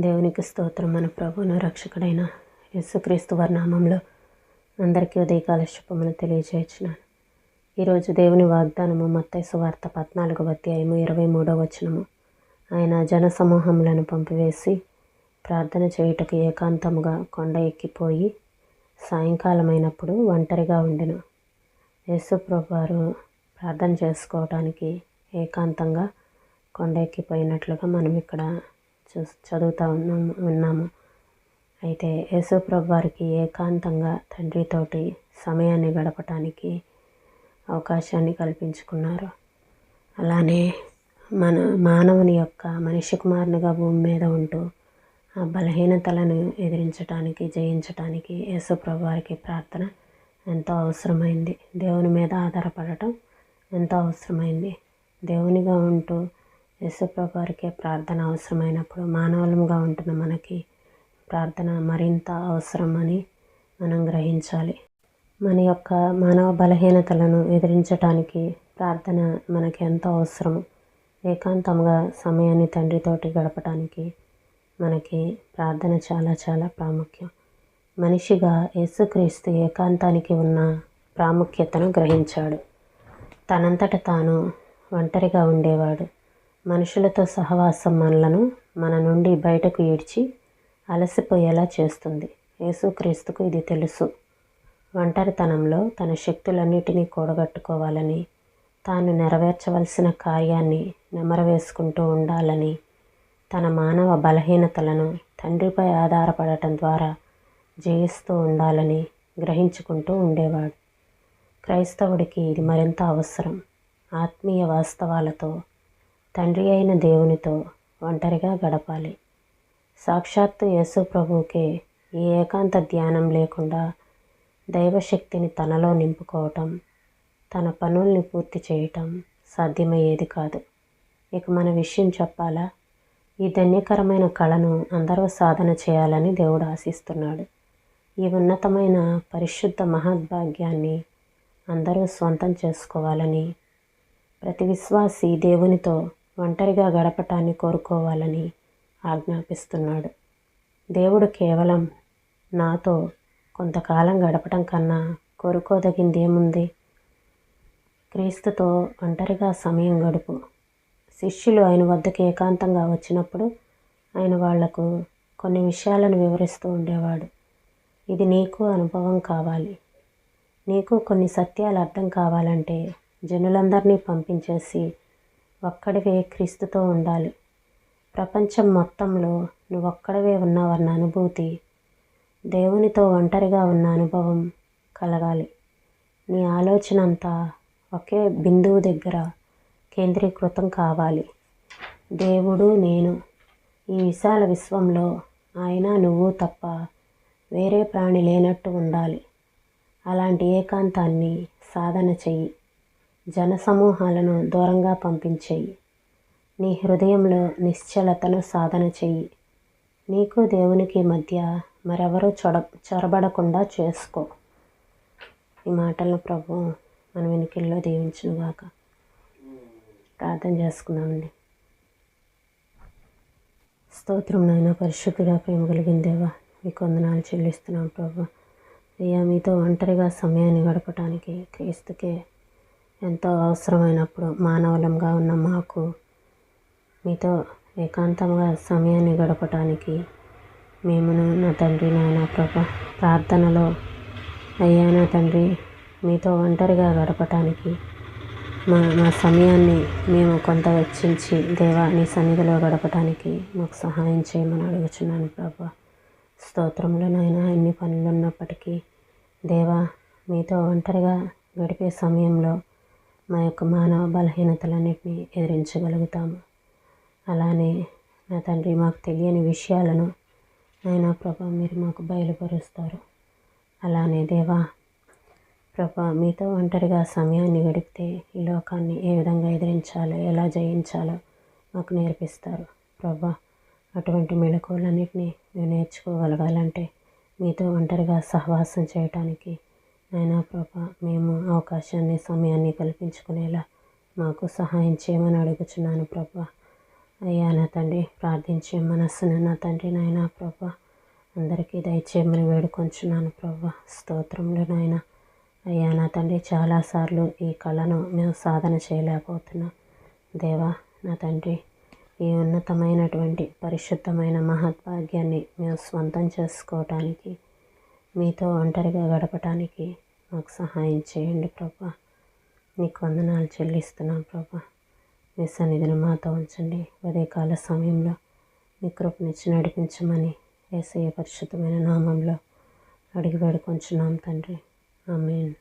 దేవునికి స్తోత్రం. మన ప్రభువును రక్షకుడైన యేసుక్రీస్తు వారి నామంలో అందరికీ ఉదయకాల శుభములు తెలియజేయుచున్నాను. ఈరోజు దేవుని వాగ్దానము మత్తయి సువార్త 14వ అధ్యాయము 23వ వచనము. ఆయన జనసమూహములను పంపివేసి ప్రార్థన చేయుటకు ఏకాంతముగా కొండ ఎక్కిపోయి సాయంకాలమైనప్పుడు ఒంటరిగా ఉండెను. యేసు ప్రభువారు ప్రార్థన చేసుకోవడానికి ఏకాంతంగా కొండ ఎక్కిపోయినట్లుగా మనం ఇక్కడ చదువుతూ ఉన్నాము. అయితే యేసు ప్రభువారికి ఏకాంతంగా తండ్రితోటి సమయాన్ని గడపటానికి అవకాశాన్ని కల్పించుకున్నారు. అలానే మానవుని యొక్క మనిషి కుమారునిగా భూమి మీద ఉంటూ ఆ బలహీనతలను ఎదిరించడానికి, జయించటానికి యేసు ప్రభువారికి ప్రార్థన ఎంతో అవసరమైంది. దేవుని మీద ఆధారపడటం ఎంతో అవసరమైంది. దేవునిగా ఉంటూ యేసు ప్రభువారికే ప్రార్థన అవసరమైనప్పుడు మానవులముగా ఉంటున్న మనకి ప్రార్థన మరింత అవసరమని మనం గ్రహించాలి. మన యొక్క మానవ బలహీనతలను ఎదిరించటానికి ప్రార్థన మనకి ఎంతో అవసరము. ఏకాంతంగా సమయాన్ని తండ్రితోటి గడపటానికి మనకి ప్రార్థన చాలా చాలా ప్రాముఖ్యం. మనిషిగా యేసుక్రీస్తు ఏకాంతానికి ఉన్న ప్రాముఖ్యతను గ్రహించాడు. తనంతట తాను ఒంటరిగా ఉండేవాడు. మనుషులతో సహవాసం మనలను మన నుండి బయటకు ఈడ్చి అలసిపోయేలా చేస్తుంది. యేసుక్రీస్తుకు ఇది తెలుసు. ఒంటరితనంలో తన శక్తులన్నిటినీ కూడగట్టుకోవాలని, తాను నెరవేర్చవలసిన కార్యాన్ని నెమరవేసుకుంటూ ఉండాలని, తన మానవ బలహీనతలను తండ్రిపై ఆధారపడటం ద్వారా జయిస్తూ ఉండాలని గ్రహించుకుంటూ ఉండేవాడు. క్రైస్తవుడికి ఇది మరింత అవసరం. ఆత్మీయ వాస్తవాలతో తండ్రి అయిన దేవునితో ఒంటరిగా గడపాలి. సాక్షాత్తు యేసు ప్రభువుకే ఈ ఏకాంత ధ్యానం లేకుండా దైవశక్తిని తనలో నింపుకోవటం, తన పనుల్ని పూర్తి చేయటం సాధ్యమయ్యేది కాదు. ఇక మన విషయం చెప్పాలా? ఈ ధన్యకరమైన కళను అందరూ సాధన చేయాలని దేవుడు ఆశిస్తున్నాడు. ఈ ఉన్నతమైన పరిశుద్ధ మహద్భాగ్యాన్ని అందరూ స్వంతం చేసుకోవాలని, ప్రతి విశ్వాసి దేవునితో ఒంటరిగా గడపటాన్ని కోరుకోవాలని ఆజ్ఞాపిస్తున్నాడు. దేవుడు కేవలం నాతో కొంతకాలం గడపటం కన్నా కోరుకోదగింది ఏముంది? క్రీస్తుతో ఒంటరిగా సమయం గడుపు. శిష్యులు ఆయన వద్దకు ఏకాంతంగా వచ్చినప్పుడు ఆయన వాళ్లకు కొన్ని విషయాలను వివరిస్తూ ఉండేవాడు. ఇది నీకు అనుభవం కావాలి. నీకు కొన్ని సత్యాలు అర్థం కావాలంటే జనులందరినీ పంపించేసి ఒక్కడివే క్రీస్తుతో ఉండాలి. ప్రపంచం మొత్తంలో నువ్వొక్కడివే ఉన్నావన్న అనుభూతి, దేవునితో ఒంటరిగా ఉన్న అనుభవం కలగాలి. నీ ఆలోచన అంతా ఒకే బిందువు దగ్గర కేంద్రీకృతం కావాలి. దేవుడు, నేను, ఈ విశాల విశ్వంలో ఆయన, నువ్వు తప్ప వేరే ప్రాణి లేనట్టు ఉండాలి. అలాంటి ఏకాంతాన్ని సాధన చెయ్యి. జనసమూహాలను దూరంగా పంపించేయి. నీ హృదయంలో నిశ్చలతను సాధన చెయ్యి. నీకు దేవునికి మధ్య మరెవరూ చొరబడకుండా చేసుకో. ఈ మాటలను ప్రభు మన వెనుకల్లో దీవించునుగాక. ప్రార్థన చేసుకుందామండి. స్తోత్రం నాయన, పరిశుద్ధుడా, ప్రేమ కలిగిన దేవా, మీకు వందనాలు చెల్లిస్తున్నాం ప్రభు. అయ్యా, మీతో ఒంటరిగా సమయాన్ని గడపటానికి క్రీస్తుకే ఎంతో అవసరమైనప్పుడు మానవులంగా ఉన్న మాకు మీతో ఏకాంతంగా సమయాన్ని గడపటానికి మేమును నా తండ్రి నాయన ప్రభ ప్రార్థనలో అయ్యా నా తండ్రి మీతో ఒంటరిగా గడపటానికి మా సమయాన్ని మేము కొంత వెచ్చించి దేవా నీ సన్నిధిలో గడపటానికి మాకు సహాయం చేయమని అడుగుచున్నాను ప్రభా. స్తోత్రంలో నాయన ఎన్ని పనులు ఉన్నప్పటికీ దేవా మీతో ఒంటరిగా గడిపే సమయంలో మా యొక్క మానవ బలహీనతలన్నింటినీ ఎదిరించగలుగుతాము. అలానే నా తండ్రి మాకు తెలియని విషయాలను నాయన ప్రభా మీరు మాకు బయలుపరుస్తారు. అలానే దేవా ప్రభా మీతో ఒంటరిగా సమయాన్ని గడిపితే ఈ లోకాన్ని ఏ విధంగా ఎదిరించాలో, ఎలా జయించాలో మాకు నేర్పిస్తారు ప్రభా. అటువంటి మెళకువలన్నింటినీ మేము నేర్చుకోగలగాలంటే మీతో ఒంటరిగా సహవాసం చేయటానికి నాయనా ప్రభా మేము అవకాశాన్ని, సమయాన్ని కల్పించుకునేలా మాకు సహాయం చేయమని అడుగుచున్నాను ప్రభా. అయ్యా నా తండ్రి, ప్రార్థించే మనస్సును నా తండ్రి నాయన ప్రభా అందరికీ దయచేయమని వేడుకొంచున్నాను ప్రభా. స్తోత్రములు నాయన. అయ్యా నా తండ్రి, చాలాసార్లు ఈ కళను మేము సాధన చేయలేకపోతున్నాం దేవా. నా తండ్రి, ఈ ఉన్నతమైనటువంటి పరిశుద్ధమైన మహద్భాగ్యాన్ని మేము స్వంతం చేసుకోవటానికి, మీతో ఒంటరిగా గడపటానికి మాకు సహాయం చేయండి ప్రభా. నీకు వందనాలు చెల్లిస్తున్నాం ప్రభా. మీ సన్నిధిని మాతో ఉంచండి. ఉదయకాల సమయంలో మీ కృపనిచ్చి నడిపించమని యేసయ్య పరిశుద్ధమైన నామంలో అడిగి వేడుకొంచున్నాం తండ్రి. ఆమేన్.